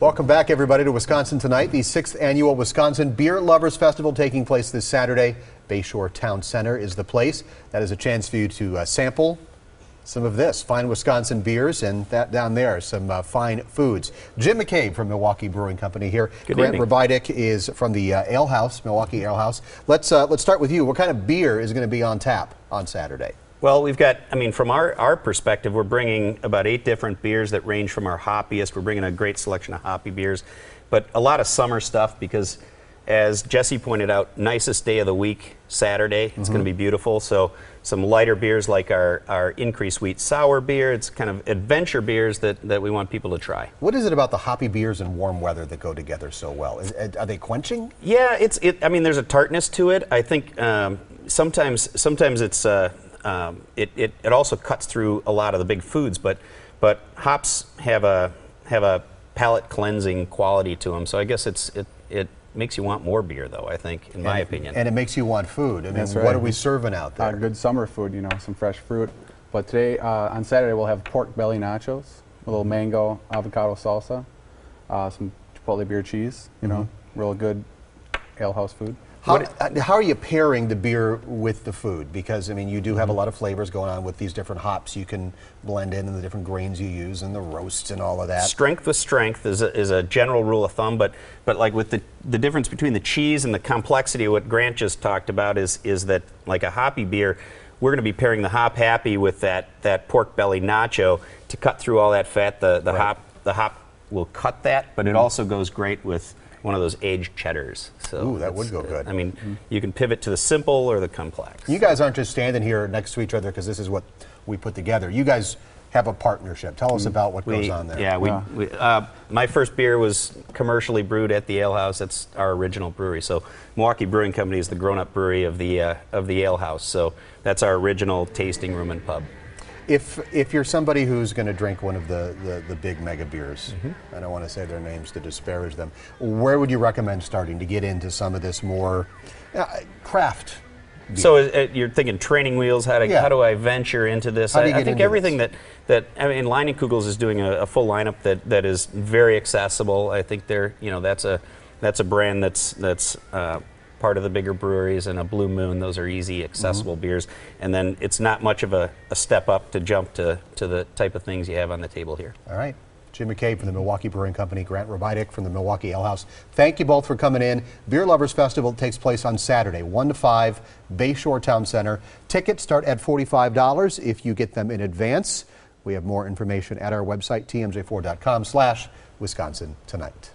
Welcome back, everybody, to Wisconsin Tonight, the 6th annual Wisconsin Beer Lovers Festival taking place this Saturday. Bayshore Town Center is the place. That is a chance for you to sample some of this, fine Wisconsin beers, and that down there, some fine foods. Jim McCabe from Milwaukee Brewing Company here. Good Grant evening. Robidic is from the Ale House, Milwaukee Ale House. Let's start with you. What kind of beer is going to be on tap on Saturday? Well, we've got, from our perspective, we're bringing about 8 different beers that range from our hoppiest. We're bringing a great selection of hoppy beers, but a lot of summer stuff because, as Jesse pointed out, nicest day of the week, Saturday. It's going to be beautiful. So some lighter beers like our increased wheat sour beer. It's kind of adventure beers that we want people to try. What is it about the hoppy beers and warm weather that go together so well? Are they quenching? Yeah, there's a tartness to it. I think sometimes it's it also cuts through a lot of the big foods, but hops have a palate cleansing quality to them. So I guess it makes you want more beer, though, I think, in my opinion. And it makes you want food. That's right. What are we serving out there? Good summer food, some fresh fruit. But today, on Saturday, we'll have pork belly nachos, a little mango avocado salsa, some chipotle beer cheese, real good ale house food. How are you pairing the beer with the food? Because, you do have a lot of flavors going on with these different hops you can blend in and the different grains you use and the roasts and all of that. Strength with strength is a general rule of thumb, but like with the difference between the cheese and the complexity of what Grant just talked about is that, like a hoppy beer, we're going to be pairing the hop happy with that pork belly nacho to cut through all that fat. The hop will cut that, but it also goes great with one of those aged cheddars. So ooh, that would go good. You can pivot to the simple or the complex. You guys aren't just standing here next to each other because this is what we put together. You guys have a partnership. Tell us about what goes on there. Yeah, my first beer was commercially brewed at the Ale House. That's our original brewery. So Milwaukee Brewing Company is the grown-up brewery of the Ale House. So that's our original tasting room and pub. If you're somebody who's going to drink one of the big mega beers, I don't want to say their names to disparage them, where would you recommend starting to get into some of this more craft beer? So you're thinking training wheels, how do I venture into this? I think everything that Leinenkugels is doing a full lineup that is very accessible. I think that's a brand that's part of the bigger breweries, and a Blue Moon. Those are easy, accessible beers. And then it's not much of a step up to jump to the type of things you have on the table here. All right. Jim McCabe from the Milwaukee Brewing Company, Grant Robidic from the Milwaukee Ale House. Thank you both for coming in. Beer Lovers Festival takes place on Saturday, 1 to 5, Bayshore Town Center. Tickets start at $45 if you get them in advance. We have more information at our website, tmj4.com/Wisconsin Tonight.